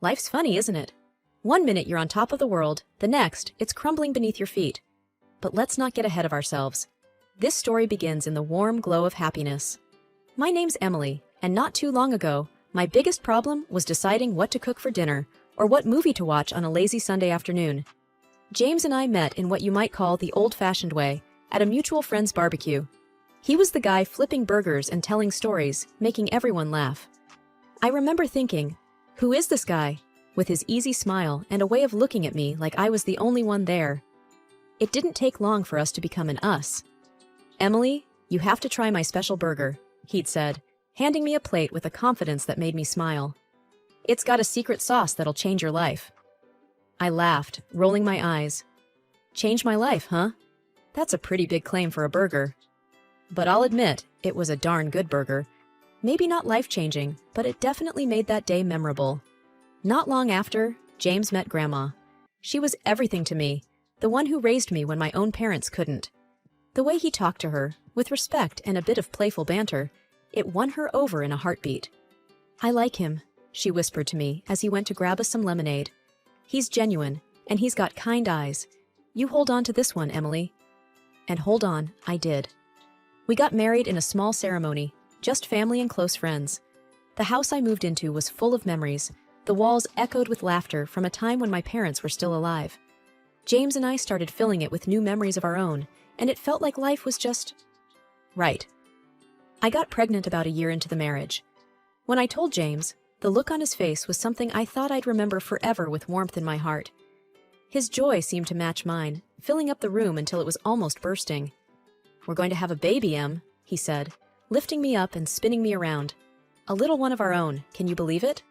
Life's funny, isn't it? One minute you're on top of the world, the next, it's crumbling beneath your feet. But let's not get ahead of ourselves. This story begins in the warm glow of happiness. My name's Emily, and not too long ago, my biggest problem was deciding what to cook for dinner or what movie to watch on a lazy Sunday afternoon. James and I met in what you might call the old-fashioned way, at a mutual friend's barbecue. He was the guy flipping burgers and telling stories, making everyone laugh. I remember thinking, who is this guy? With his easy smile and a way of looking at me like I was the only one there. It didn't take long for us to become an us. Emily, you have to try my special burger, he'd said, handing me a plate with a confidence that made me smile. It's got a secret sauce that'll change your life. I laughed, rolling my eyes. Change my life, huh? That's a pretty big claim for a burger. But I'll admit, it was a darn good burger. Maybe not life-changing, but it definitely made that day memorable. Not long after, James met Grandma. She was everything to me, the one who raised me when my own parents couldn't. The way he talked to her, with respect and a bit of playful banter, it won her over in a heartbeat. I like him, she whispered to me as he went to grab us some lemonade. He's genuine, and he's got kind eyes. You hold on to this one, Emily. And hold on, I did. We got married in a small ceremony, just family and close friends. The house I moved into was full of memories. The walls echoed with laughter from a time when my parents were still alive. James and I started filling it with new memories of our own, and it felt like life was just right. I got pregnant about a year into the marriage. When I told James, the look on his face was something I thought I'd remember forever with warmth in my heart. His joy seemed to match mine, filling up the room until it was almost bursting. We're going to have a baby, Em, he said, lifting me up and spinning me around. A little one of our own, can you believe it?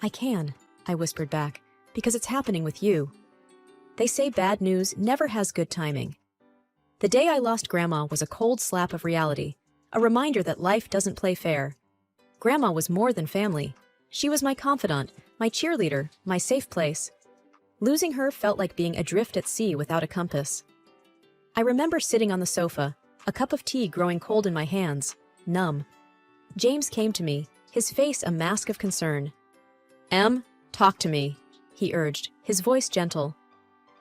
I can, I whispered back, because it's happening with you. They say bad news never has good timing. The day I lost Grandma was a cold slap of reality, a reminder that life doesn't play fair. Grandma was more than family. She was my confidant, my cheerleader, my safe place. Losing her felt like being adrift at sea without a compass. I remember sitting on the sofa, a cup of tea growing cold in my hands, numb. James came to me, his face a mask of concern. Em, talk to me, he urged, his voice gentle.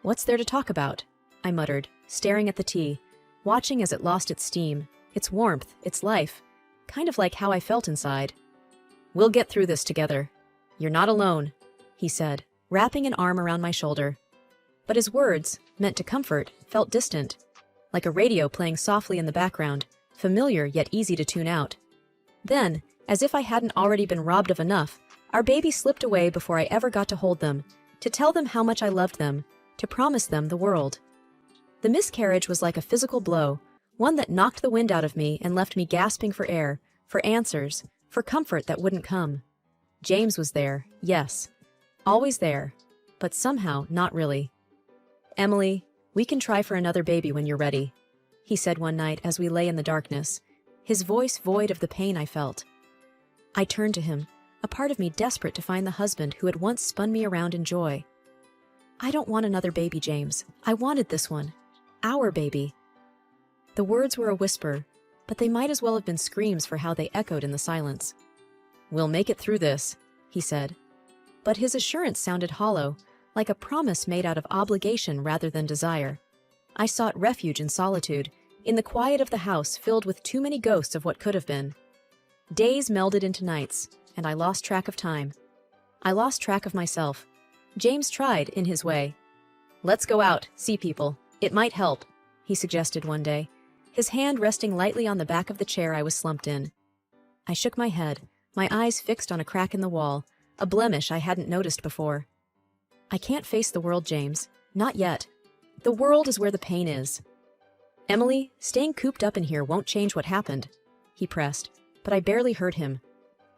What's there to talk about? I muttered, staring at the tea, watching as it lost its steam, its warmth, its life, kind of like how I felt inside. We'll get through this together. You're not alone, he said, wrapping an arm around my shoulder. But his words, meant to comfort, felt distant, like a radio playing softly in the background, familiar yet easy to tune out. Then, as if I hadn't already been robbed of enough, our baby slipped away before I ever got to hold them, to tell them how much I loved them, to promise them the world. The miscarriage was like a physical blow, one that knocked the wind out of me and left me gasping for air, for answers, for comfort that wouldn't come. James was there, yes, always there, but somehow not really. Emily, we can try for another baby when you're ready, he said one night as we lay in the darkness, his voice void of the pain I felt. I turned to him, a part of me desperate to find the husband who had once spun me around in joy. I don't want another baby, James. I wanted this one. Our baby. The words were a whisper, but they might as well have been screams for how they echoed in the silence. We'll make it through this, he said. But his assurance sounded hollow, like a promise made out of obligation rather than desire. I sought refuge in solitude, in the quiet of the house filled with too many ghosts of what could have been. Days melded into nights, and I lost track of time. I lost track of myself. James tried, in his way. Let's go out, see people. It might help, he suggested one day, his hand resting lightly on the back of the chair I was slumped in. I shook my head, my eyes fixed on a crack in the wall, a blemish I hadn't noticed before. I can't face the world, James. Not yet. The world is where the pain is. Emily, staying cooped up in here won't change what happened, he pressed, but I barely heard him.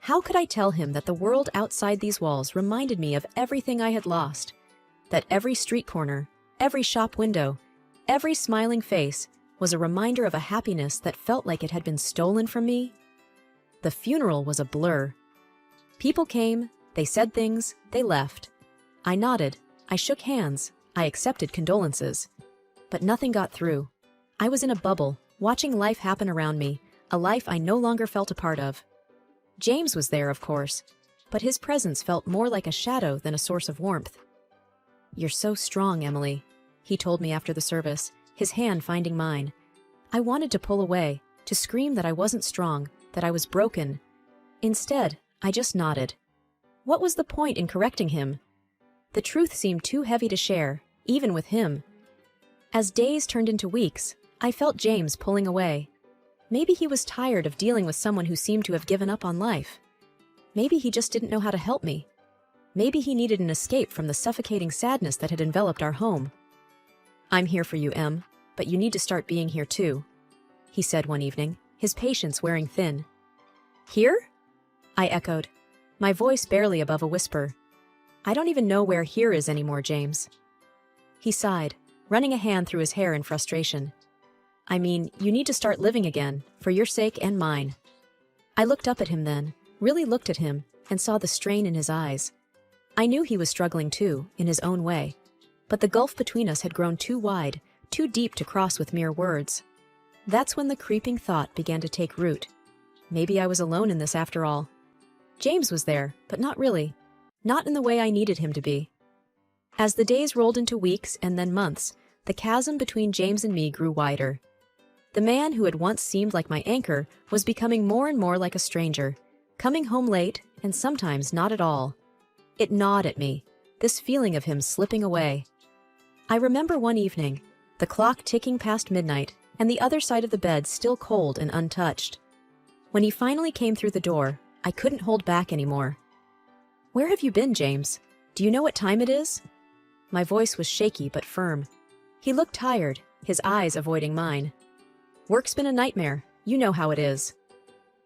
How could I tell him that the world outside these walls reminded me of everything I had lost? That every street corner, every shop window, every smiling face was a reminder of a happiness that felt like it had been stolen from me? The funeral was a blur. People came, they said things, they left. I nodded, I shook hands, I accepted condolences. But nothing got through. I was in a bubble, watching life happen around me, a life I no longer felt a part of. James was there, of course. but his presence felt more like a shadow than a source of warmth. "You're so strong, Emily," he told me after the service, his hand finding mine. I wanted to pull away, to scream that I wasn't strong, that I was broken. Instead, I just nodded. What was the point in correcting him? The truth seemed too heavy to share, even with him. As days turned into weeks, I felt James pulling away. Maybe he was tired of dealing with someone who seemed to have given up on life. Maybe he just didn't know how to help me. Maybe he needed an escape from the suffocating sadness that had enveloped our home. "I'm here for you, Em, but you need to start being here too," he said one evening, his patience wearing thin. "Here?" I echoed, my voice barely above a whisper. "I don't even know where here is anymore, James." He sighed, running a hand through his hair in frustration. "I mean, you need to start living again, for your sake and mine." I looked up at him then, really looked at him, and saw the strain in his eyes. I knew he was struggling too, in his own way. But the gulf between us had grown too wide, too deep to cross with mere words. That's when the creeping thought began to take root. Maybe I was alone in this after all. James was there, but not really. Not in the way I needed him to be. As the days rolled into weeks and then months, the chasm between James and me grew wider. The man who had once seemed like my anchor was becoming more and more like a stranger, coming home late and sometimes not at all. It gnawed at me, this feeling of him slipping away. I remember one evening, the clock ticking past midnight and the other side of the bed still cold and untouched. When he finally came through the door, I couldn't hold back anymore. "Where have you been, James? Do you know what time it is?" My voice was shaky but firm. He looked tired, his eyes avoiding mine. "Work's been a nightmare. You know how it is."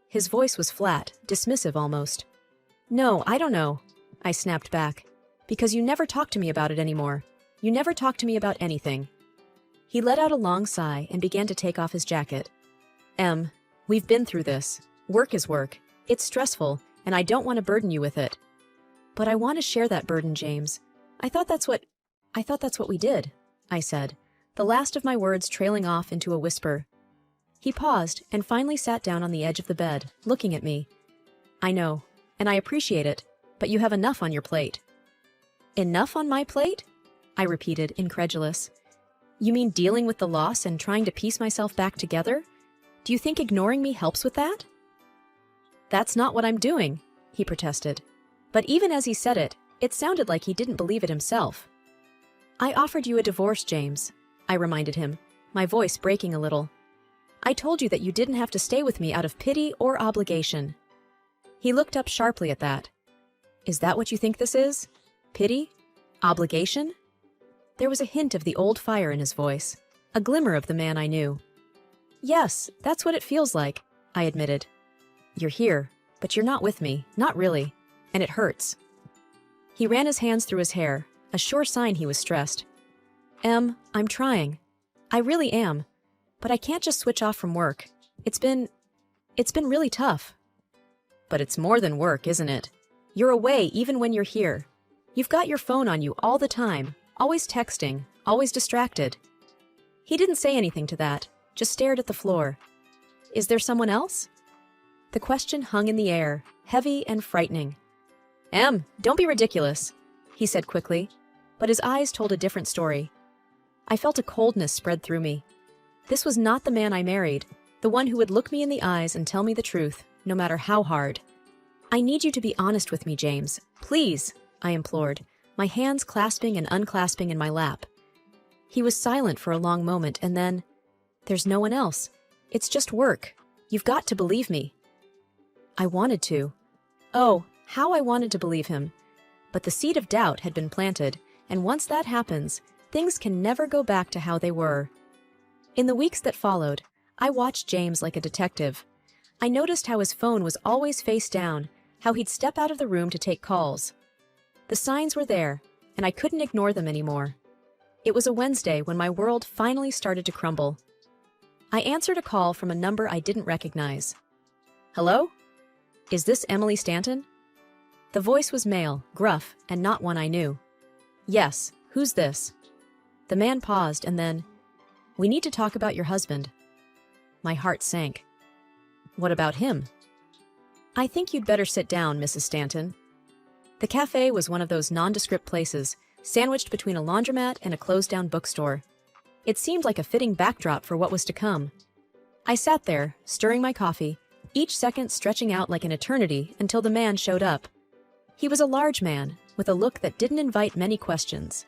His voice was flat, dismissive almost. "No, I don't know," I snapped back. "Because you never talk to me about it anymore. You never talk to me about anything." He let out a long sigh and began to take off his jacket. "Em, we've been through this. Work is work. It's stressful, and I don't want to burden you with it." "But I want to share that burden, James. I thought that's what we did," I said, the last of my words trailing off into a whisper. He paused and finally sat down on the edge of the bed, looking at me. "I know, and I appreciate it, but you have enough on your plate." "Enough on my plate?" I repeated, incredulous. "You mean dealing with the loss and trying to piece myself back together? Do you think ignoring me helps with that?" "That's not what I'm doing," he protested. But even as he said it, it sounded like he didn't believe it himself. "I offered you a divorce, James," I reminded him, my voice breaking a little. "I told you that you didn't have to stay with me out of pity or obligation." He looked up sharply at that. "Is that what you think this is? Pity? Obligation?" There was a hint of the old fire in his voice, a glimmer of the man I knew. "Yes, that's what it feels like," I admitted. "You're here, but you're not with me, not really, and it hurts." He ran his hands through his hair, a sure sign he was stressed. "Em, I'm trying. I really am. But I can't just switch off from work. It's been really tough." "But it's more than work, isn't it? You're away even when you're here. You've got your phone on you all the time, always texting, always distracted." He didn't say anything to that, just stared at the floor. "Is there someone else?" The question hung in the air, heavy and frightening. "Em, don't be ridiculous," he said quickly, but his eyes told a different story. I felt a coldness spread through me. This was not the man I married, the one who would look me in the eyes and tell me the truth, no matter how hard. "I need you to be honest with me, James. Please," I implored, my hands clasping and unclasping in my lap. He was silent for a long moment, and then, "There's no one else. It's just work. You've got to believe me." I wanted to. Oh, how I wanted to believe him. But the seed of doubt had been planted, and once that happens, things can never go back to how they were. In the weeks that followed, I watched James like a detective. I noticed how his phone was always face down, how he'd step out of the room to take calls. The signs were there, and I couldn't ignore them anymore. It was a Wednesday when my world finally started to crumble. I answered a call from a number I didn't recognize. "Hello? Is this Emily Stanton?" The voice was male, gruff, and not one I knew. "Yes, who's this?" The man paused and then, "We need to talk about your husband." My heart sank. "What about him?" "I think you'd better sit down, Mrs. Stanton," The cafe was one of those nondescript places, sandwiched between a laundromat and a closed-down bookstore. It seemed like a fitting backdrop for what was to come. I sat there, stirring my coffee, each second stretching out like an eternity until the man showed up. He was a large man, with a look that didn't invite many questions.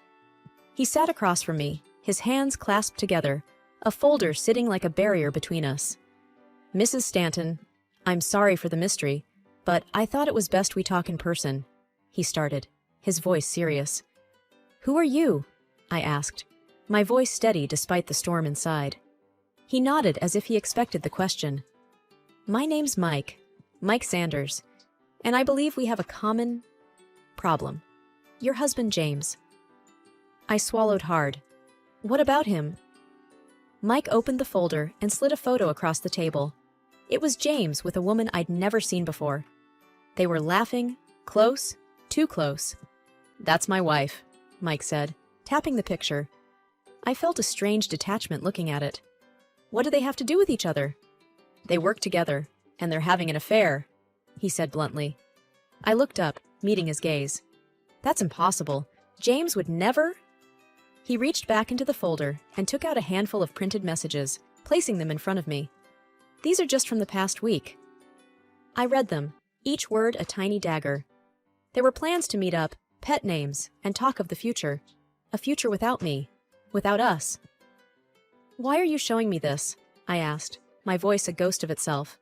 He sat across from me, his hands clasped together, a folder sitting like a barrier between us. "Mrs. Stanton, I'm sorry for the mystery, but I thought it was best we talk in person," he started, his voice serious. "Who are you?" I asked, my voice steady despite the storm inside. He nodded as if he expected the question. "My name's Mike Sanders, and I believe we have a common problem. Your husband, James." I swallowed hard. "What about him?" Mike opened the folder and slid a photo across the table. It was James with a woman I'd never seen before. They were laughing, close, too close. "That's my wife," Mike said, tapping the picture. I felt a strange detachment looking at it. "What do they have to do with each other?" "They work together, and they're having an affair," he said bluntly. I looked up, meeting his gaze. "That's impossible. James would never—" He reached back into the folder and took out a handful of printed messages, placing them in front of me. "These are just from the past week." I read them, each word a tiny dagger. There were plans to meet up, pet names, and talk of the future. A future without me, without us. "Why are you showing me this?" I asked, my voice a ghost of itself.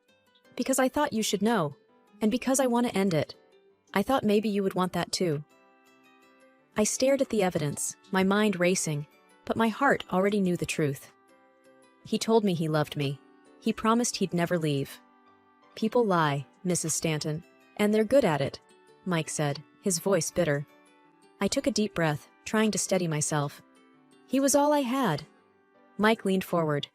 "Because I thought you should know, and because I want to end it. I thought maybe you would want that too." I stared at the evidence, my mind racing, but my heart already knew the truth. "He told me he loved me. He promised he'd never leave." "People lie, Mrs. Stanton, and they're good at it," Mike said, his voice bitter. I took a deep breath, trying to steady myself. He was all I had. Mike leaned forward.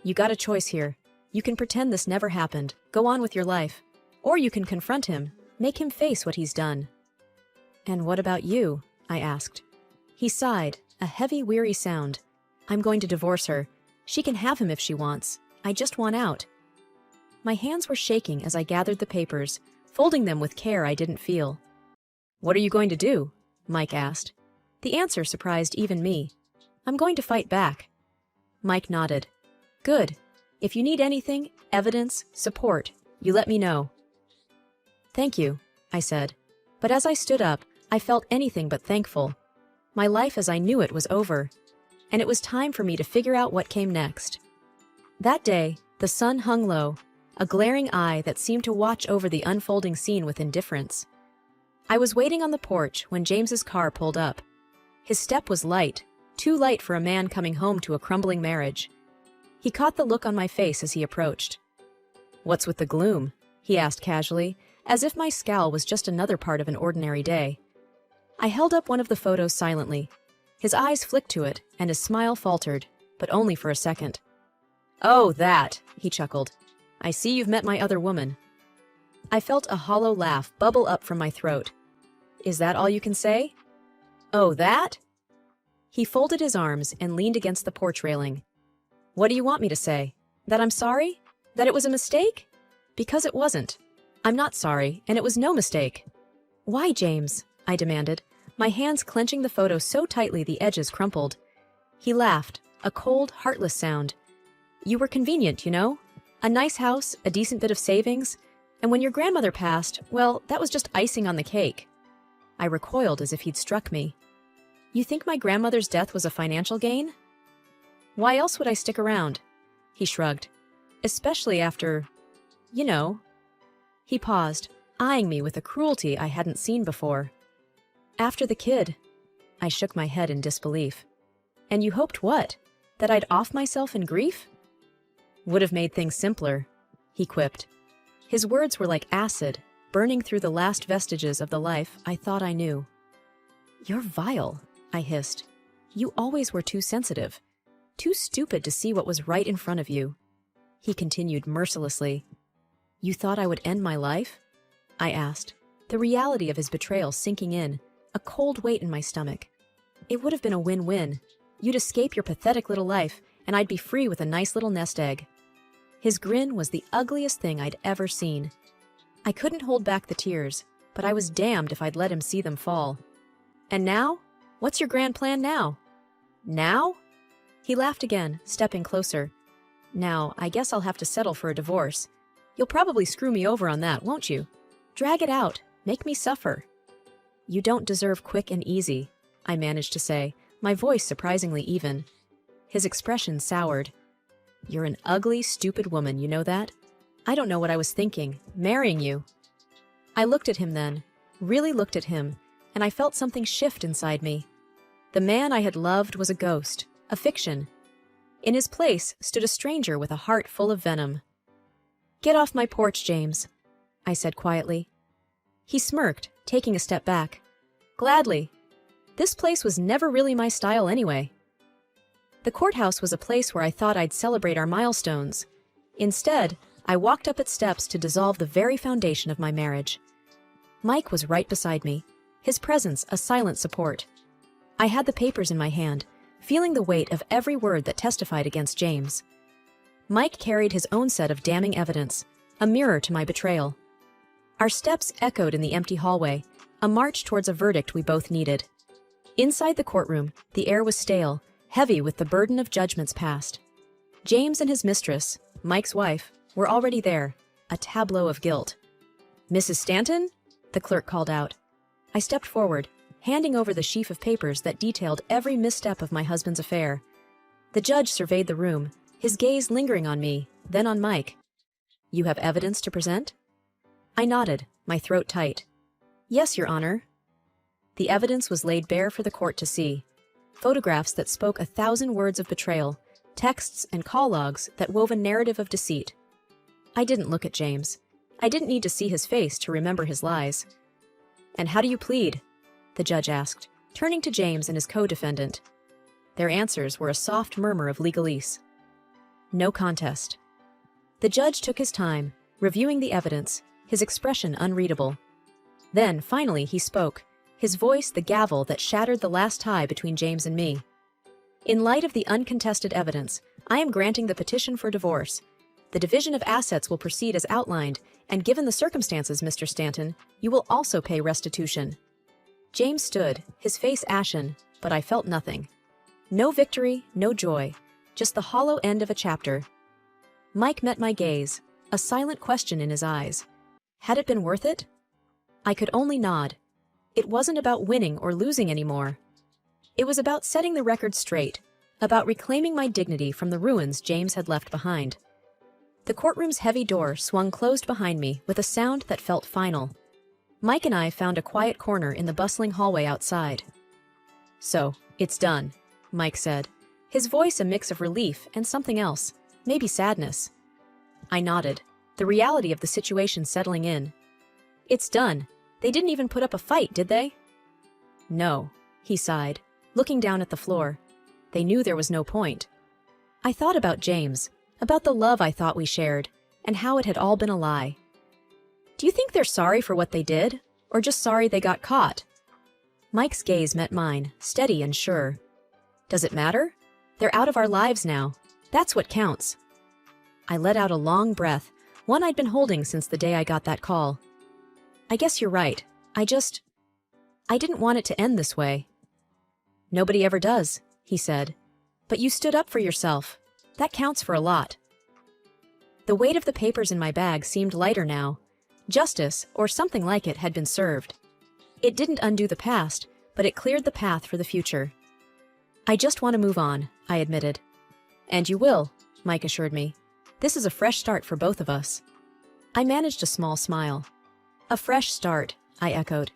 "You got a choice here. You can pretend this never happened, go on with your life. Or you can confront him, make him face what he's done." "And what about you?" I asked. He sighed, a heavy, weary sound. "I'm going to divorce her. She can have him if she wants. I just want out." My hands were shaking as I gathered the papers, folding them with care I didn't feel. "What are you going to do?" Mike asked. The answer surprised even me. "I'm going to fight back." Mike nodded. "Good. If you need anything, evidence, support, you let me know." "Thank you," I said. But as I stood up, I felt anything but thankful. My life as I knew it was over, and it was time for me to figure out what came next. That day, the sun hung low, a glaring eye that seemed to watch over the unfolding scene with indifference. I was waiting on the porch when James's car pulled up. His step was light, too light for a man coming home to a crumbling marriage. He caught the look on my face as he approached. "What's with the gloom?" he asked casually, as if my scowl was just another part of an ordinary day. I held up one of the photos silently. His eyes flicked to it, and his smile faltered, but only for a second. "Oh, that," he chuckled. "I see you've met my other woman." I felt a hollow laugh bubble up from my throat. "Is that all you can say?" "Oh, that?" He folded his arms and leaned against the porch railing. "What do you want me to say? That I'm sorry? That it was a mistake? Because it wasn't. I'm not sorry, and it was no mistake." "Why, James?" I demanded, my hands clenching the photo so tightly the edges crumpled. He laughed, a cold, heartless sound. "You were convenient, you know? A nice house, a decent bit of savings, and when your grandmother passed, well, that was just icing on the cake." I recoiled as if he'd struck me. "You think my grandmother's death was a financial gain?" "Why else would I stick around?" He shrugged. "Especially after, you know." He paused, eyeing me with a cruelty I hadn't seen before. "After the kid." I shook my head in disbelief. "And you hoped what? That I'd off myself in grief?" "Would have made things simpler," he quipped. His words were like acid, burning through the last vestiges of the life I thought I knew. "You're vile," I hissed. "You always were too sensitive, too stupid to see what was right in front of you." He continued mercilessly. "You thought I would end my life?" I asked, the reality of his betrayal sinking in, a cold weight in my stomach. "It would have been a win-win. You'd escape your pathetic little life, and I'd be free with a nice little nest egg." His grin was the ugliest thing I'd ever seen. I couldn't hold back the tears. but I was damned if I'd let him see them fall. And now? What's your grand plan now? Now? He laughed again, stepping closer. Now, I guess I'll have to settle for a divorce. You'll probably screw me over on that, won't you? Drag it out. Make me suffer. You don't deserve quick and easy, I managed to say, my voice surprisingly even. His expression soured. You're an ugly, stupid woman, you know that? I don't know what I was thinking, marrying you. I looked at him then, really looked at him, and I felt something shift inside me. The man I had loved was a ghost, a fiction. In his place stood a stranger with a heart full of venom. Get off my porch, James, I said quietly. He smirked, taking a step back. Gladly. This place was never really my style anyway. The courthouse was a place where I thought I'd celebrate our milestones. Instead, I walked up its steps to dissolve the very foundation of my marriage. Mike was right beside me, his presence a silent support. I had the papers in my hand, feeling the weight of every word that testified against James. Mike carried his own set of damning evidence, a mirror to my betrayal. Our steps echoed in the empty hallway, a march towards a verdict we both needed. Inside the courtroom, the air was stale, heavy with the burden of judgments past. James and his mistress, Mike's wife, were already there, a tableau of guilt. Mrs. Stanton? The clerk called out. I stepped forward, handing over the sheaf of papers that detailed every misstep of my husband's affair. The judge surveyed the room, his gaze lingering on me, then on Mike. You have evidence to present? I nodded, my throat tight. Yes, Your Honor. The evidence was laid bare for the court to see. Photographs that spoke 1,000 words of betrayal, texts and call logs that wove a narrative of deceit. I didn't look at James. I didn't need to see his face to remember his lies. And how do you plead? The judge asked, turning to James and his co-defendant. Their answers were a soft murmur of legalese. No contest. The judge took his time, reviewing the evidence, his expression unreadable. Then, finally, he spoke, his voice the gavel that shattered the last tie between James and me. In light of the uncontested evidence, I am granting the petition for divorce. The division of assets will proceed as outlined, and given the circumstances, Mr. Stanton, you will also pay restitution. James stood, his face ashen, but I felt nothing. No victory, no joy, just the hollow end of a chapter. Mike met my gaze, a silent question in his eyes. Had it been worth it? I could only nod. It wasn't about winning or losing anymore. It was about setting the record straight, about reclaiming my dignity from the ruins James had left behind. The courtroom's heavy door swung closed behind me with a sound that felt final. Mike and I found a quiet corner in the bustling hallway outside. So, it's done, Mike said, his voice a mix of relief and something else, maybe sadness. I nodded, the reality of the situation settling in. It's done. They didn't even put up a fight, did they? No, he sighed, looking down at the floor. They knew there was no point. I thought about James, about the love I thought we shared, and how it had all been a lie. Do you think they're sorry for what they did, or just sorry they got caught? Mike's gaze met mine, steady and sure. Does it matter? They're out of our lives now. That's what counts. I let out a long breath, one I'd been holding since the day I got that call. I guess you're right. I didn't want it to end this way. Nobody ever does, he said. But you stood up for yourself. That counts for a lot. The weight of the papers in my bag seemed lighter now. Justice, or something like it, had been served. It didn't undo the past, but it cleared the path for the future. I just want to move on, I admitted. And you will, Mike assured me. This is a fresh start for both of us. I managed a small smile. A fresh start, I echoed.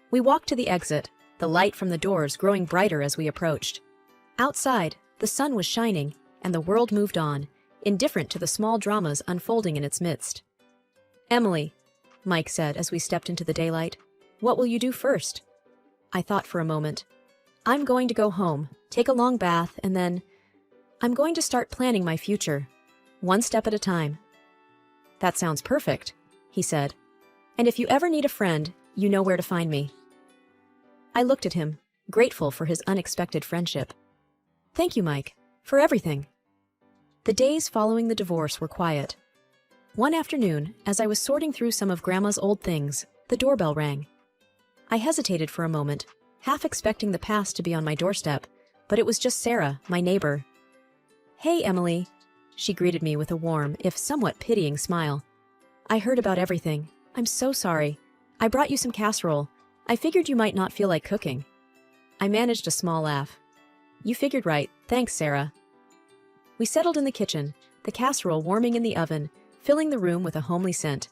We walked to the exit, the light from the doors growing brighter as we approached. Outside, the sun was shining, and the world moved on, indifferent to the small dramas unfolding in its midst. Emily, Mike said as we stepped into the daylight, what will you do first? I thought for a moment. I'm going to go home, take a long bath, and then I'm going to start planning my future, one step at a time. That sounds perfect, he said. And if you ever need a friend, you know where to find me. I looked at him, grateful for his unexpected friendship. Thank you, Mike, for everything. The days following the divorce were quiet. One afternoon, as I was sorting through some of Grandma's old things, The doorbell rang. I hesitated for a moment, half expecting the past to be on my doorstep, but it was just Sarah, my neighbor. "Hey, Emily," she greeted me with a warm, if somewhat pitying smile. "I heard about everything. I'm so sorry. I brought you some casserole. I figured you might not feel like cooking." I managed a small laugh. "You figured right. Thanks, Sarah." We settled in the kitchen, the casserole warming in the oven, filling the room with a homely scent.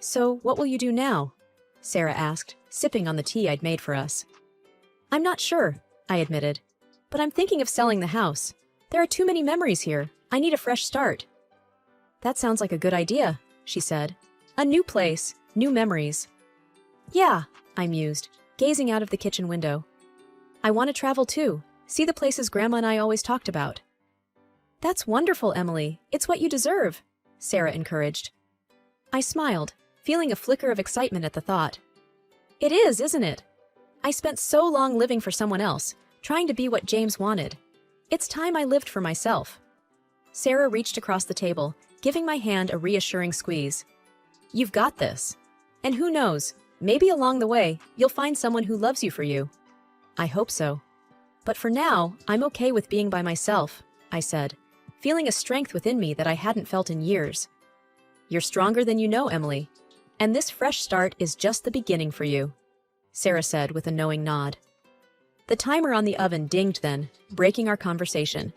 "So, what will you do now?" Sarah asked, sipping on the tea I'd made for us. "I'm not sure," I admitted. "But I'm thinking of selling the house. There are too many memories here. I need a fresh start." "That sounds like a good idea," she said. "A new place, new memories." "Yeah," I mused, gazing out of the kitchen window. "I want to travel too, see the places Grandma and I always talked about." "That's wonderful, Emily. It's what you deserve," Sarah encouraged. I smiled, feeling a flicker of excitement at the thought. "It is, isn't it? I spent so long living for someone else, trying to be what James wanted. It's time I lived for myself." Sarah reached across the table, giving my hand a reassuring squeeze. "You've got this. And who knows, maybe along the way, you'll find someone who loves you for you." "I hope so. But for now, I'm okay with being by myself," I said, feeling a strength within me that I hadn't felt in years. "You're stronger than you know, Emily. And this fresh start is just the beginning for you," Sarah said with a knowing nod. The timer on the oven dinged then, breaking our conversation.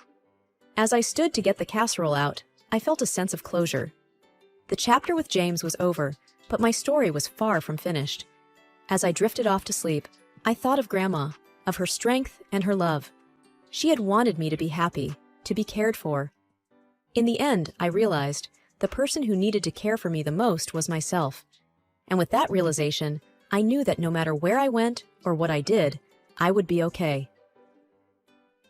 As I stood to get the casserole out, I felt a sense of closure. The chapter with James was over, but my story was far from finished. As I drifted off to sleep, I thought of Grandma, of her strength and her love. She had wanted me to be happy, to be cared for. In the end, I realized, the person who needed to care for me the most was myself. And with that realization, I knew that no matter where I went or what I did, I would be okay.